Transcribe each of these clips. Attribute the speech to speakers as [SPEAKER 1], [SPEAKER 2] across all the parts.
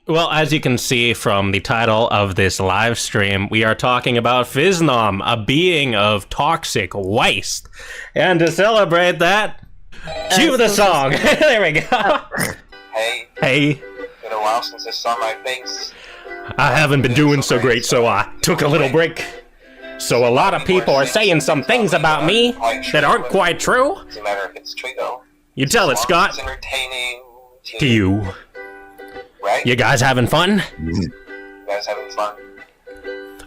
[SPEAKER 1] Well, as you can see from the title of this live stream, we are talking about Phisnom, a being of toxic waste. And to celebrate that, cue the song. There we go. Hey.
[SPEAKER 2] Been a while since I saw my face.
[SPEAKER 1] I haven't been doing so great, so I took a little break. So a lot of people are saying some things about me that aren't quite true.
[SPEAKER 2] Doesn't matter if it's true though.
[SPEAKER 1] You tell it, Scott.
[SPEAKER 2] It's entertaining
[SPEAKER 1] To you.
[SPEAKER 2] Right?
[SPEAKER 1] You guys having fun?
[SPEAKER 2] You guys having fun?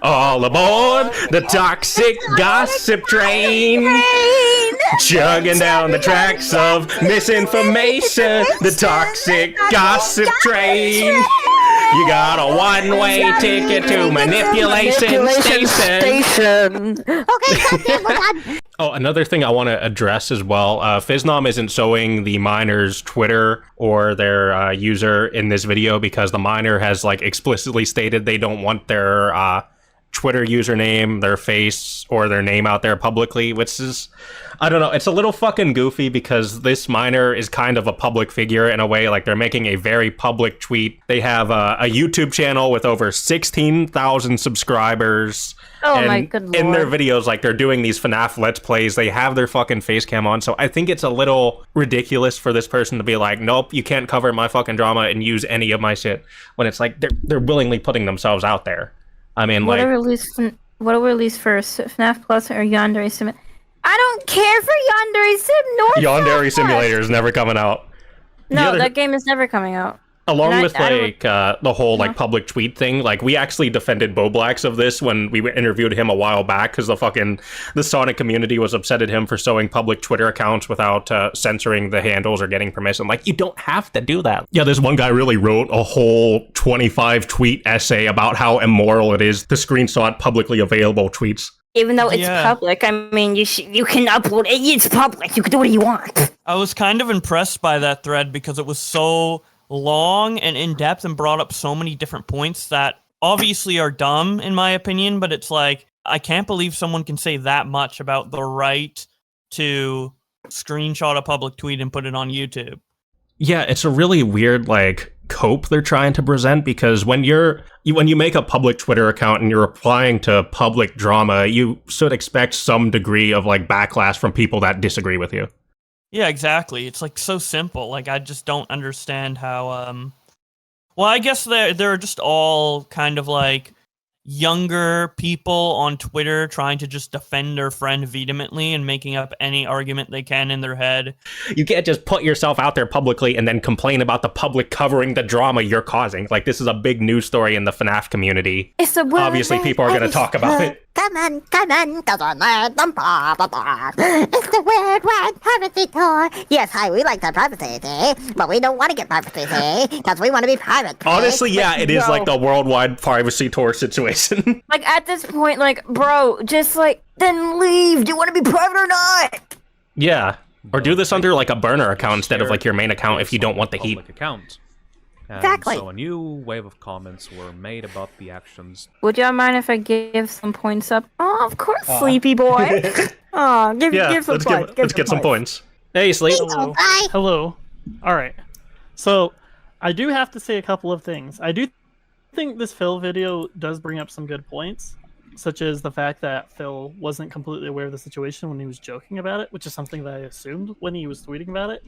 [SPEAKER 1] All aboard the toxic gossip train. Chugging down the tracks of misinformation. The toxic gossip train. You got a one-way ticket to manipulation station.
[SPEAKER 3] Okay,
[SPEAKER 1] Oh, another thing I want to address as well. Phisnom isn't showing the miner's Twitter or their user in this video because the miner has like explicitly stated they don't want their Twitter username, their face, or their name out there publicly, which is, I don't know, it's a little fucking goofy because this miner is kind of a public figure in a way. Like, they're making a very public tweet. They have a YouTube channel with over 16,000 subscribers.
[SPEAKER 3] Oh
[SPEAKER 1] and
[SPEAKER 3] my good lord.
[SPEAKER 1] in their videos, like, they're doing these FNAF Let's Plays. They have their fucking face cam on. So I think it's a little ridiculous for this person to be like, nope, you can't cover my fucking drama and use any of my shit. When it's like, they're willingly putting themselves out there. I mean,
[SPEAKER 3] what
[SPEAKER 1] like...
[SPEAKER 3] What a release first, FNAF Plus or Yandere Sim? I don't care for Yandere Sim nor
[SPEAKER 1] Yandere
[SPEAKER 3] FNAF
[SPEAKER 1] Simulator is never coming out.
[SPEAKER 3] No, that game is never coming out.
[SPEAKER 1] Along with the whole like public tweet thing, like we actually defended Boblax of this when we interviewed him a while back because the Sonic community was upset at him for showing public Twitter accounts without censoring the handles or getting permission. Like, you don't have to do that. Yeah, this one guy really wrote a whole 25 tweet essay about how immoral it is to screenshot publicly available tweets.
[SPEAKER 3] Even though it's public, I mean, you can upload it. It's public. You can do what you want.
[SPEAKER 4] I was kind of impressed by that thread because it was so long and in-depth and brought up so many different points that obviously are dumb in my opinion, but it's like, I can't believe someone can say that much about the right to screenshot a public tweet and put it on YouTube.
[SPEAKER 1] Yeah, it's a really weird, like, cope they're trying to present, because when you make a public Twitter account and you're replying to public drama, you should expect some degree of, like, backlash from people that disagree with you.
[SPEAKER 4] Yeah, exactly. It's like so simple. Like, I just don't understand how, well, I guess they're just all kind of like younger people on Twitter trying to just defend their friend vehemently and making up any argument they can in their head.
[SPEAKER 1] You can't just put yourself out there publicly and then complain about the public covering the drama you're causing. Like, this is a big news story in the FNAF community. Obviously, people are going to talk about it.
[SPEAKER 5] Come on, cause I'm mad, blah, blah, blah. It's the World Wide Privacy Tour. Yes, hi, we like the privacy, but we don't want to get privacy, because we want to be private.
[SPEAKER 1] Honestly, yeah, it is like the worldwide privacy tour situation.
[SPEAKER 3] Like, at this point, like, bro, just, like, then leave. Do you want to be private or not?
[SPEAKER 1] Yeah, or do this under, like, a burner account instead of, like, your main account if you don't want the heat.
[SPEAKER 6] Account. And
[SPEAKER 3] exactly.
[SPEAKER 6] So a new wave of comments were made about the actions.
[SPEAKER 3] Would y'all mind if I give some points up? Oh, of course, Sleepy Boy. Oh, give some points.
[SPEAKER 1] Let's get some points. Hey, Sleep.
[SPEAKER 7] Hello. Hello. All right. So, I do have to say a couple of things. I do think this Phil video does bring up some good points, such as the fact that Phil wasn't completely aware of the situation when he was joking about it, which is something that I assumed when he was tweeting about it.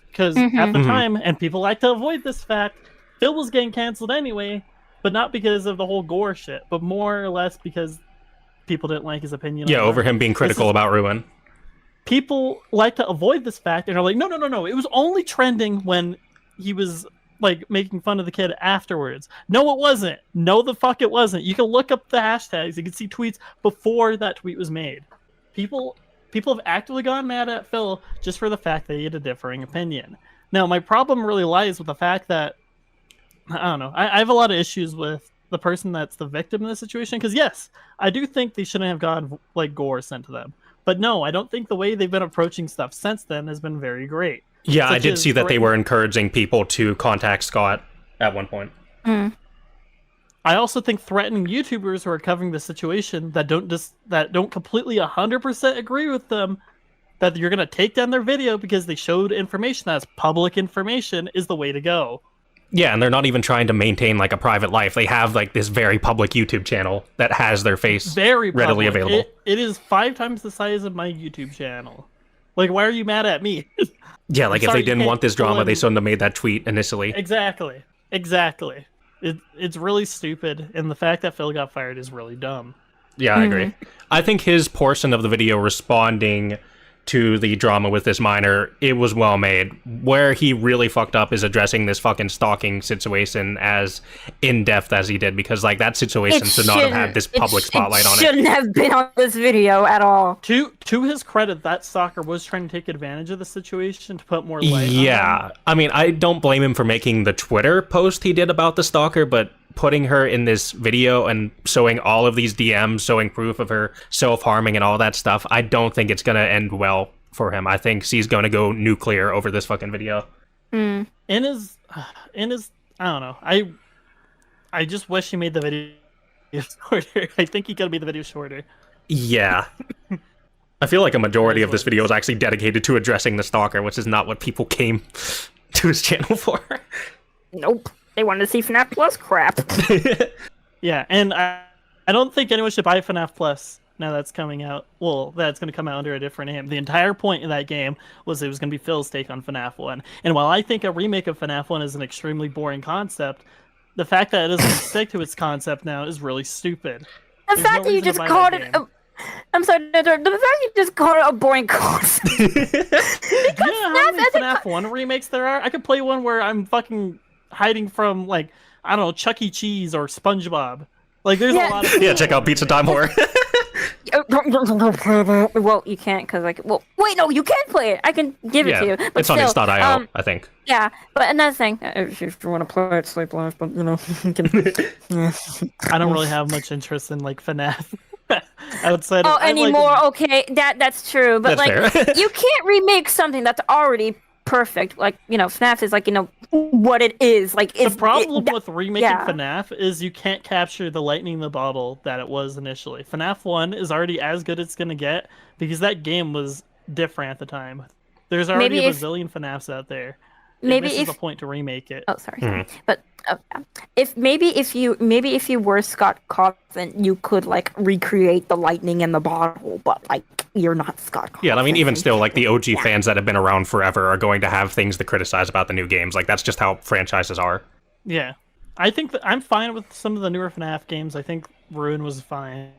[SPEAKER 7] Because at the time, and people like to avoid this fact, Phil was getting canceled anyway, but not because of the whole gore shit, but more or less because people didn't like his opinion.
[SPEAKER 1] Yeah, over him being critical about Ruin.
[SPEAKER 7] People like to avoid this fact and are like, no. It was only trending when he was like making fun of the kid afterwards. No, it wasn't. No, the fuck it wasn't. You can look up the hashtags. You can see tweets before that tweet was made. People have actively gone mad at Phil just for the fact that he had a differing opinion. Now, my problem really lies with the fact that, I don't know, I have a lot of issues with the person that's the victim in this situation, because yes, I do think they shouldn't have gotten, like, gore sent to them. But no, I don't think the way they've been approaching stuff since then has been very great.
[SPEAKER 1] Yeah, I did see that they were encouraging people to contact Scott at one point.
[SPEAKER 7] I also think threatening YouTubers who are covering the situation that don't completely 100% agree with them, that you're going to take down their video because they showed information that's public information, is the way to go.
[SPEAKER 1] Yeah, and they're not even trying to maintain like a private life. They have like this very public YouTube channel that has their face
[SPEAKER 7] Very
[SPEAKER 1] readily
[SPEAKER 7] public.
[SPEAKER 1] available.
[SPEAKER 7] It is 5 times the size of my YouTube channel. Like, why are you mad at me?
[SPEAKER 1] Yeah, like if
[SPEAKER 7] sorry,
[SPEAKER 1] they
[SPEAKER 7] you
[SPEAKER 1] didn't
[SPEAKER 7] can't
[SPEAKER 1] want this
[SPEAKER 7] pull
[SPEAKER 1] drama, they
[SPEAKER 7] in-
[SPEAKER 1] shouldn't have made that tweet initially.
[SPEAKER 7] Exactly. It's really stupid, and the fact that Phil got fired is really dumb.
[SPEAKER 1] Yeah, I agree. I think his portion of the video responding to the drama with this minor, it was well made. Where he really fucked up is addressing this fucking stalking situation as in-depth as he did, because like that situation should not have had this public spotlight on it.
[SPEAKER 3] Shouldn't have been on this video at all.
[SPEAKER 7] To his credit, that stalker was trying to take advantage of the situation to put more light on him.
[SPEAKER 1] Yeah, I mean, I don't blame him for making the Twitter post he did about the stalker, but putting her in this video and showing all of these DMs, showing proof of her self-harming and all that stuff, I don't think it's gonna end well for him. I think he's gonna go nuclear over this fucking video.
[SPEAKER 3] Mm.
[SPEAKER 7] In his, I don't know. I just wish he made the video shorter. I think he could have made the video shorter.
[SPEAKER 1] Yeah. I feel like a majority of this video is actually dedicated to addressing the stalker, which is not what people came to his channel for.
[SPEAKER 3] Nope. They wanted to see FNAF Plus crap.
[SPEAKER 7] Yeah, and I don't think anyone should buy FNAF Plus now that's coming out. Well, that's going to come out under a different name. The entire point of that game was it was going to be Phil's take on FNAF 1. And while I think a remake of FNAF 1 is an extremely boring concept, the fact that it doesn't stick to its concept now is really stupid.
[SPEAKER 3] The
[SPEAKER 7] There's
[SPEAKER 3] fact
[SPEAKER 7] no
[SPEAKER 3] that you
[SPEAKER 7] reason to
[SPEAKER 3] just
[SPEAKER 7] buy
[SPEAKER 3] called
[SPEAKER 7] that
[SPEAKER 3] it
[SPEAKER 7] game.
[SPEAKER 3] I'm sorry, the fact you just called it a boring concept.
[SPEAKER 7] Do you know how many
[SPEAKER 3] FNAF as a
[SPEAKER 7] FNAF 1 remakes there are? I could play one where I'm fucking hiding from, like, I don't know, Chuck E. Cheese or SpongeBob. Like, there's a lot of...
[SPEAKER 1] Yeah, check out Pizza Time Horror.
[SPEAKER 3] Well, you can't because well, wait, no, you can play it. I can give it to you. But
[SPEAKER 1] it's on
[SPEAKER 3] still,
[SPEAKER 1] itch.io, I think.
[SPEAKER 3] Yeah, but another thing, if you want to play it, SleepLive, but you know, you can.
[SPEAKER 7] I don't really have much interest in, like, FNAF. Outside
[SPEAKER 3] Oh,
[SPEAKER 7] of... I like-
[SPEAKER 3] anymore? Okay, that's true. But
[SPEAKER 1] That's
[SPEAKER 3] like,
[SPEAKER 1] fair.
[SPEAKER 3] you can't remake something that's already perfect. Like, you know, FNAF is like, you know, what it is. Like,
[SPEAKER 7] The
[SPEAKER 3] it's
[SPEAKER 7] problem with remaking
[SPEAKER 3] yeah.
[SPEAKER 7] FNAF is you can't capture the lightning in the bottle that it was initially. FNAF 1 is already as good as it's going to get because that game was different at the time. There's already
[SPEAKER 3] Maybe
[SPEAKER 7] a
[SPEAKER 3] if-
[SPEAKER 7] bazillion FNAFs out there.
[SPEAKER 3] Maybe
[SPEAKER 7] This is the
[SPEAKER 3] if-
[SPEAKER 7] point to remake it.
[SPEAKER 3] Oh, sorry. But if you were Scott Cawthon, you could like recreate the lightning in the bottle, but like you're not Scott Cawthon.
[SPEAKER 1] Yeah, I mean, even still, like, the OG fans that have been around forever are going to have things to criticize about the new games. Like, that's just how franchises are.
[SPEAKER 7] Yeah. I think that I'm fine with some of the newer FNAF games. I think Ruin was fine.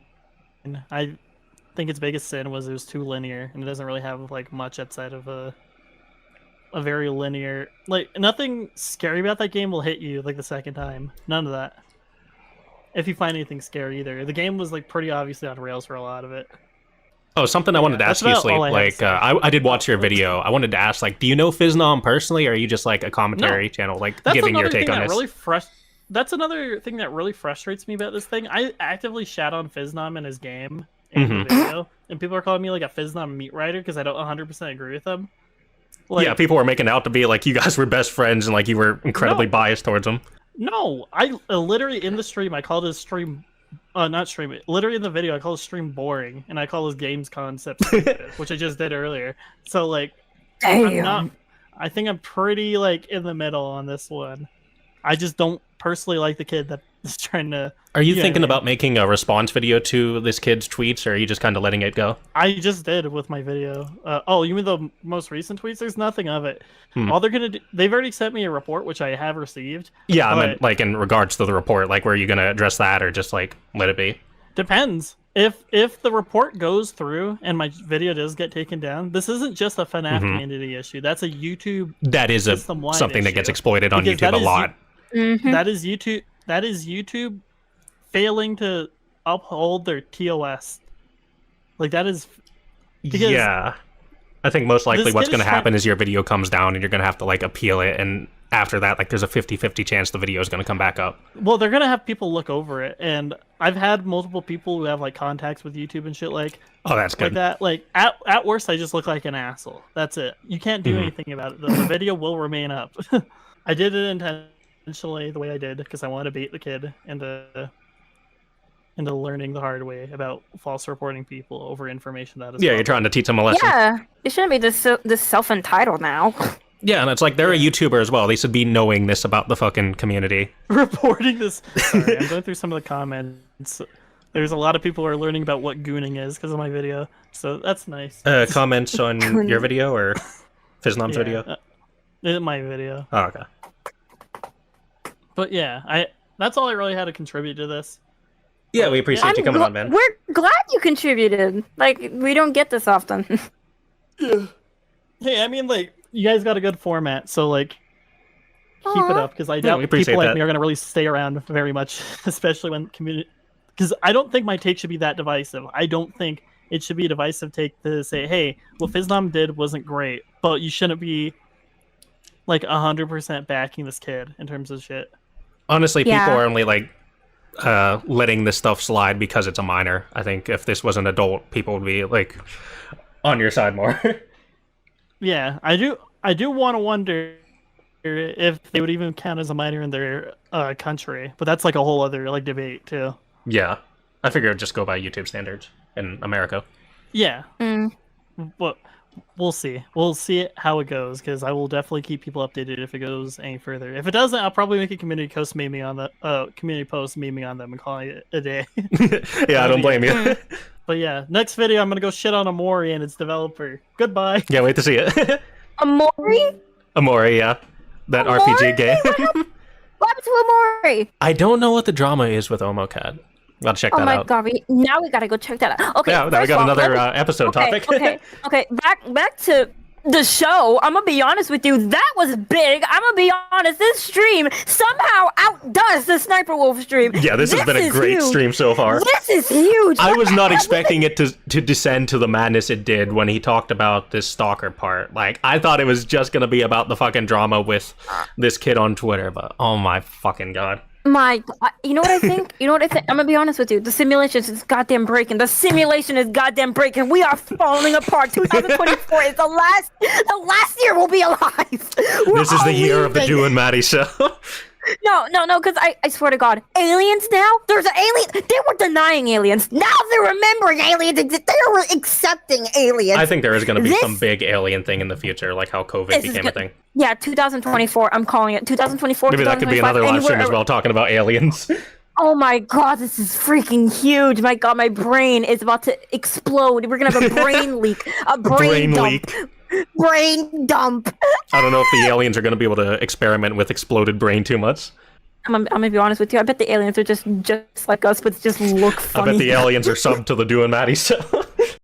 [SPEAKER 7] I think its biggest sin was it was too linear, and it doesn't really have like much outside of a very linear. Like, nothing scary about that game will hit you like the second time. None of that. If you find anything scary either. The game was like pretty obviously on rails for a lot of it.
[SPEAKER 1] Oh, something I wanted to
[SPEAKER 7] that's
[SPEAKER 1] ask you,
[SPEAKER 7] about
[SPEAKER 1] Sleep.
[SPEAKER 7] all I have to
[SPEAKER 1] Like,
[SPEAKER 7] say.
[SPEAKER 1] I did watch your video. I wanted to ask, like, do you know Phisnom personally, or are you just like a commentary channel, like,
[SPEAKER 7] That's
[SPEAKER 1] giving your
[SPEAKER 7] another
[SPEAKER 1] take
[SPEAKER 7] thing
[SPEAKER 1] on
[SPEAKER 7] that
[SPEAKER 1] this?
[SPEAKER 7] really That's another thing that really frustrates me about this thing. I actively shat on Phisnom in his game in the video, and people are calling me like a Phisnom meat writer because I don't 100% agree with them. Like,
[SPEAKER 1] Yeah, people were making out to be like you guys were best friends and like you were incredibly
[SPEAKER 7] No.
[SPEAKER 1] biased towards him.
[SPEAKER 7] No, I literally in the stream I called his stream, not stream. Literally in the video I call his stream boring, and I call his games concept stupid, which I just did earlier. So like, I'm not. I think I'm pretty like in the middle on this one. I just don't personally like the kid that is trying to.
[SPEAKER 1] Are you
[SPEAKER 7] Yeah,
[SPEAKER 1] thinking
[SPEAKER 7] yeah.
[SPEAKER 1] about making a response video to this kid's tweets, or are you just kind of letting it go?
[SPEAKER 7] I just did with my video. Oh, you mean the most recent tweets? There's nothing of it.
[SPEAKER 1] Hmm.
[SPEAKER 7] All they're gonna do, they've already sent me a report, which I have received.
[SPEAKER 1] Yeah, I
[SPEAKER 7] But-
[SPEAKER 1] meant like in regards to the report, like were you gonna address that or just like let it be?
[SPEAKER 7] Depends. If the report goes through and my video does get taken down, this isn't just a FNAF community issue. That's a YouTube.
[SPEAKER 1] That is a
[SPEAKER 7] System-wide
[SPEAKER 1] something that gets
[SPEAKER 7] issue.
[SPEAKER 1] exploited on
[SPEAKER 7] Because
[SPEAKER 1] YouTube
[SPEAKER 7] that
[SPEAKER 1] a
[SPEAKER 7] is
[SPEAKER 1] lot.
[SPEAKER 7] That is YouTube. That is YouTube failing to uphold their TOS. Like that is. Because
[SPEAKER 1] Yeah. I think most likely
[SPEAKER 7] this
[SPEAKER 1] what's
[SPEAKER 7] kid
[SPEAKER 1] going
[SPEAKER 7] is
[SPEAKER 1] to happen is your video comes down and you're going to have to like appeal it, and after that like there's a 50-50 chance the video is going to come back up.
[SPEAKER 7] Well, they're gonna have people look over it, and I've had multiple people who have like contacts with YouTube and shit like
[SPEAKER 1] Oh, that's good.
[SPEAKER 7] that. Like at worst, I just look like an asshole. That's it. You can't do anything about it. The video will remain up. I did it intentionally the way I did because I wanted to bait the kid into learning the hard way about false reporting people over information that is.
[SPEAKER 1] Yeah, you're trying to teach them a lesson.
[SPEAKER 3] Yeah, you shouldn't be this self-entitled now.
[SPEAKER 1] Yeah, and it's like they're a YouTuber as well. They should be knowing this about the fucking community.
[SPEAKER 7] Reporting this. Sorry, I'm going through some of the comments. There's a lot of people who are learning about what gooning is because of my video, so that's nice.
[SPEAKER 1] Comments on your video or Phisnom's video?
[SPEAKER 7] My video.
[SPEAKER 1] Oh, okay.
[SPEAKER 7] But yeah, that's all I really had to contribute to this.
[SPEAKER 1] Yeah, we appreciate you coming on, man.
[SPEAKER 3] We're glad you contributed. Like, we don't get this often.
[SPEAKER 7] Hey, I mean, like, you guys got a good format, so, like, keep it up, because I doubt people like me are going to really stay around very much, especially when community... Because I don't think my take should be that divisive. I don't think it should be a divisive take to say, hey, what Phisnom did wasn't great, but you shouldn't be, like, 100% backing this kid in terms of shit.
[SPEAKER 1] Honestly, people are only, like, letting this stuff slide because it's a minor. I think if this was an adult, people would be, like, on your side more.
[SPEAKER 7] Yeah, I do want to wonder if they would even count as a minor in their country, but that's, like, a whole other, like, debate, too.
[SPEAKER 1] Yeah. I figure it'd just go by YouTube standards in America.
[SPEAKER 7] Yeah. But we'll see. We'll see how it goes, because I will definitely keep people updated if it goes any further. If it doesn't, I'll probably make a community post memeing on them and calling it a day.
[SPEAKER 1] Yeah, I don't blame you.
[SPEAKER 7] But yeah, next video I'm gonna go shit on Amori and its developer. Goodbye.
[SPEAKER 1] Yeah, wait to see it.
[SPEAKER 3] Amori?
[SPEAKER 1] Amori, yeah. That
[SPEAKER 3] Amori?
[SPEAKER 1] RPG game.
[SPEAKER 3] What happened to Amori?
[SPEAKER 1] I don't know what the drama is with OmoCAD. Gotta check that out.
[SPEAKER 3] Oh my god, now we gotta go check that out. Okay,
[SPEAKER 1] Yeah, now we got another episode topic.
[SPEAKER 3] Okay, back to the show. I'm gonna be honest with you, that was big. I'm gonna be honest, this stream somehow outdoes the Sniper Wolf stream.
[SPEAKER 1] Yeah, this has been a great stream so far.
[SPEAKER 3] This is huge.
[SPEAKER 1] I was not expecting it to descend to the madness it did when he talked about this stalker part. Like, I thought it was just gonna be about the fucking drama with this kid on Twitter, but oh my fucking god.
[SPEAKER 3] You know what I think? I'm gonna be honest with you. The simulation is goddamn breaking. The simulation is goddamn breaking. We are falling apart. 2024 is the last year we'll be alive.
[SPEAKER 1] This is the year of the Dew and Maddie show.
[SPEAKER 3] No, because I swear to God, aliens now? There's an alien. They were denying aliens. Now they're remembering aliens. They're accepting aliens.
[SPEAKER 1] I think there is going to be some big alien thing in the future, like how COVID became a thing.
[SPEAKER 3] Yeah, 2024. I'm calling it 2024.
[SPEAKER 1] Maybe that could be another live stream as well, talking about aliens.
[SPEAKER 3] Oh my god, this is freaking huge. My god, my brain is about to explode. We're going to have a brain leak. A brain dump.
[SPEAKER 1] Leak.
[SPEAKER 3] Brain dump.
[SPEAKER 1] I don't know if the aliens are going to be able to experiment with exploded brain too much.
[SPEAKER 3] I'm gonna be honest with you. I bet the aliens are just like us, but just look funny.
[SPEAKER 1] I bet the aliens are subbed to the Dew and Maddie show.